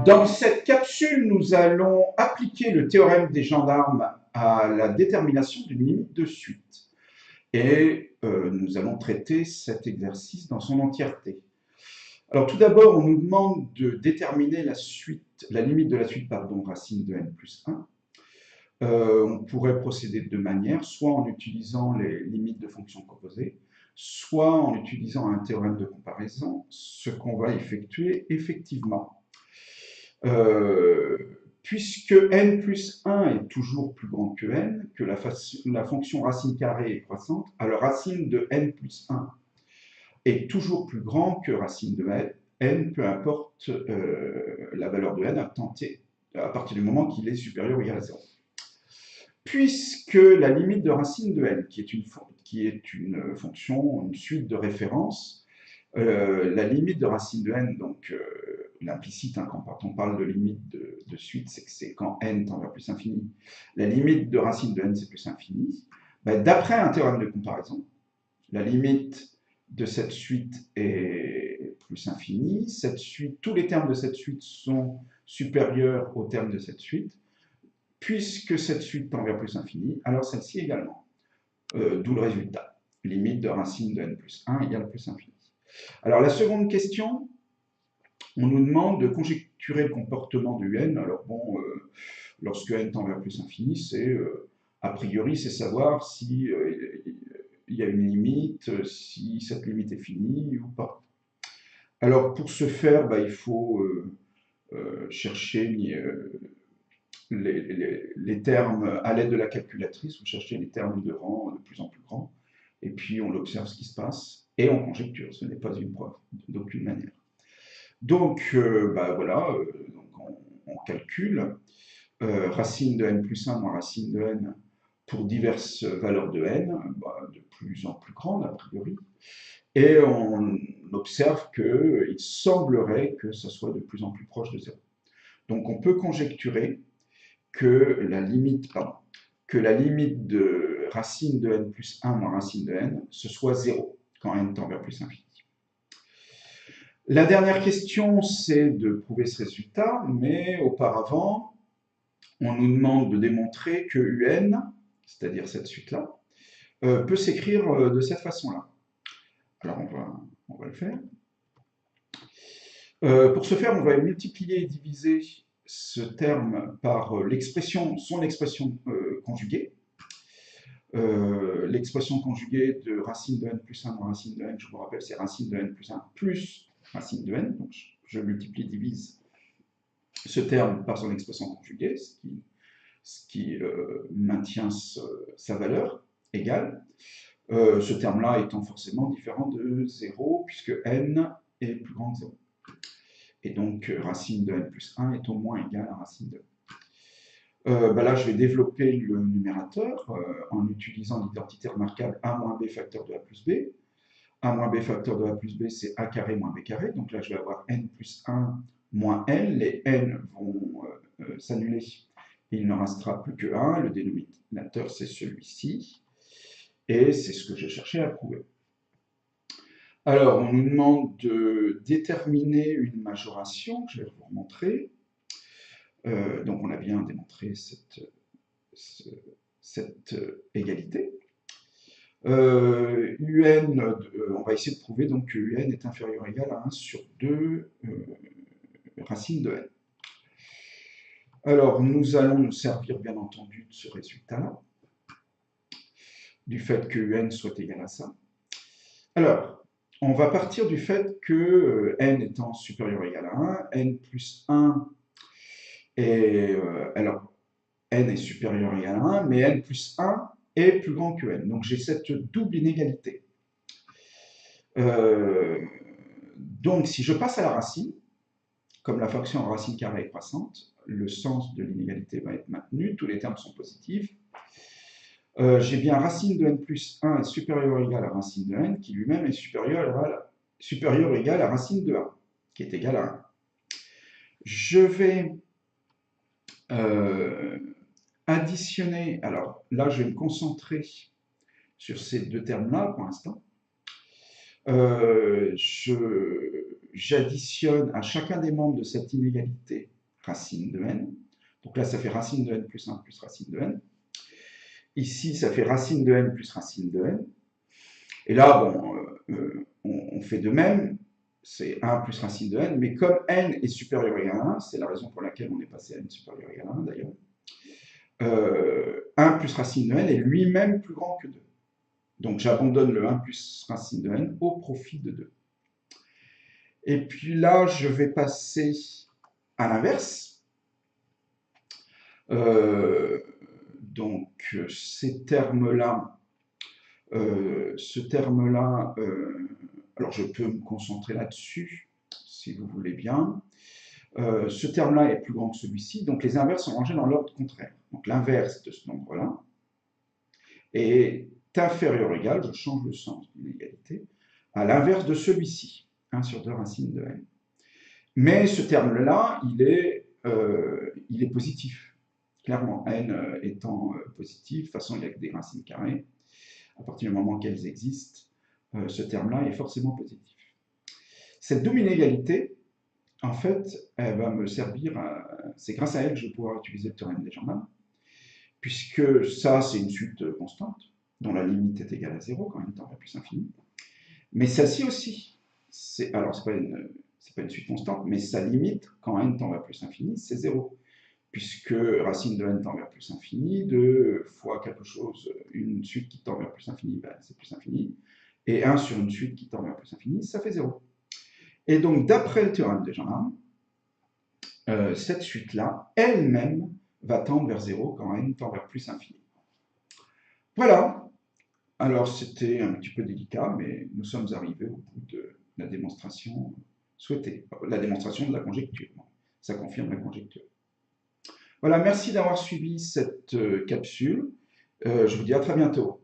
Dans cette capsule, nous allons appliquer le théorème des gendarmes à la détermination d'une limite de suite. Et nous allons traiter cet exercice dans son entièreté. Alors tout d'abord, on nous demande de déterminer la limite de la suite, racine de n plus 1. On pourrait procéder de deux manières, soit en utilisant les limites de fonctions composées, soit en utilisant un théorème de comparaison, ce qu'on va effectuer effectivement. Puisque n plus 1 est toujours plus grand que n, que la fonction racine carrée est croissante, alors racine de n plus 1 est toujours plus grand que racine de n, peu importe la valeur de n à partir du moment qu'il est supérieur ou égal à 0. Puisque la limite de racine de n, qui est une fonction, une suite de référence, la limite de racine de n, donc l'implicite, quand on parle de limite de suite, c'est que c'est quand n tend vers plus infini. La limite de racine de n, c'est plus infini. D'après un théorème de comparaison, la limite de cette suite est plus infinie. Tous les termes de cette suite sont supérieurs aux termes de cette suite. Puisque cette suite tend vers plus infini, alors celle-ci également. D'où le résultat. Limite de racine de n plus 1 égale plus infini. Alors la seconde question, on nous demande de conjecturer le comportement de un. Alors bon, lorsque n tend vers plus infini, a priori, c'est savoir si il y a une limite, si cette limite est finie ou pas. Alors pour ce faire, il faut chercher les termes à l'aide de la calculatrice, vous cherchez les termes de rang de plus en plus grands, et puis on observe ce qui se passe, et on conjecture, ce n'est pas une preuve, d'aucune manière. Donc voilà, on calcule racine de n plus 1 moins racine de n pour diverses valeurs de n, de plus en plus grandes a priori, et on observe qu'il semblerait que ça soit de plus en plus proche de 0. Donc on peut conjecturer que la limite de racine de n plus 1 moins racine de n, ce soit 0, quand n tend vers plus infini. La dernière question, c'est de prouver ce résultat, mais auparavant, on nous demande de démontrer que un, c'est-à-dire cette suite-là, peut s'écrire de cette façon-là. Alors on va le faire. Pour ce faire, on va multiplier et diviser ce terme par son expression conjuguée. L'expression conjuguée de racine de n plus 1 moins racine de n, je vous rappelle, c'est racine de n plus 1 plus racine de n. Donc je multiplie et divise ce terme par son expression conjuguée, ce qui maintient sa valeur égale. Ce terme-là étant forcément différent de 0, puisque n est plus grand que 0. Et donc, racine de n plus 1 est au moins égale à racine de n. Là, je vais développer le numérateur en utilisant l'identité remarquable a moins b facteur de a plus b. A moins b facteur de a plus b, c'est a carré moins b carré. Donc là, je vais avoir n plus 1 moins n. Les n vont s'annuler. Il n'en restera plus que 1. Le dénominateur, c'est celui-ci. Et c'est ce que je cherchais à prouver. Alors, on nous demande de déterminer une majoration, que je vais vous remontrer. Donc, on a bien démontré cette égalité. On va essayer de prouver donc, que un est inférieur ou égal à 1 sur 2 racine de n. Alors, nous allons nous servir, bien entendu, de ce résultat-là, du fait que n soit égal à ça. Alors, on va partir du fait que n étant supérieur ou égal à 1, n plus 1 alors, n est supérieur ou égal à 1, mais n plus 1 est plus grand que n. Donc j'ai cette double inégalité. Donc si je passe à la racine, comme la fonction racine carrée est croissante, le sens de l'inégalité va être maintenu, tous les termes sont positifs. J'ai bien racine de n plus 1 est supérieur ou égal à racine de n, qui lui-même est supérieur ou égal à racine de 1, qui est égal à 1. Je vais additionner, alors là je vais me concentrer sur ces deux termes-là pour l'instant. J'additionne à chacun des membres de cette inégalité racine de n. Donc là, ça fait racine de n plus 1 plus racine de n. Ici, ça fait racine de n plus racine de n. Et là, bon, on fait de même, c'est 1 plus racine de n, mais comme n est supérieur ou égal à 1, c'est la raison pour laquelle on est passé à n supérieur ou égal à 1 d'ailleurs, 1 plus racine de n est lui-même plus grand que 2. Donc j'abandonne le 1 plus racine de n au profit de 2. Et puis là, je vais passer à l'inverse. Donc ces termes-là, alors je peux me concentrer là-dessus, si vous voulez bien. Ce terme-là est plus grand que celui-ci, donc les inverses sont rangés dans l'ordre contraire. Donc l'inverse de ce nombre-là est inférieur ou égal, je change le sens d'une égalité, à l'inverse de celui-ci, 1 sur 2 racine de n. Mais ce terme-là, il est positif, clairement, n étant positif, de toute façon il n'y a que des racines carrées, à partir du moment qu'elles existent, ce terme-là est forcément positif. Cette double inégalité, en fait, elle va me servir, c'est grâce à elle que je vais pouvoir utiliser le théorème des Jordans, puisque ça, c'est une suite constante, dont la limite est égale à 0 quand n tend vers plus infini. Mais celle-ci aussi, alors c'est pas une suite constante, mais sa limite, quand n tend vers plus infini, c'est 0. Puisque racine de n tend vers plus infini, 2 fois quelque chose, une suite qui tend vers plus infini, ben, c'est plus infini. Et 1 sur une suite qui tend vers plus infini, ça fait 0. Et donc, d'après le théorème de Jordans, cette suite-là, elle-même, va tendre vers 0 quand n tend vers plus infini. Voilà. Alors, c'était un petit peu délicat, mais nous sommes arrivés au bout de la démonstration souhaitée, la démonstration de la conjecture. Ça confirme la conjecture. Voilà, merci d'avoir suivi cette capsule. Je vous dis à très bientôt.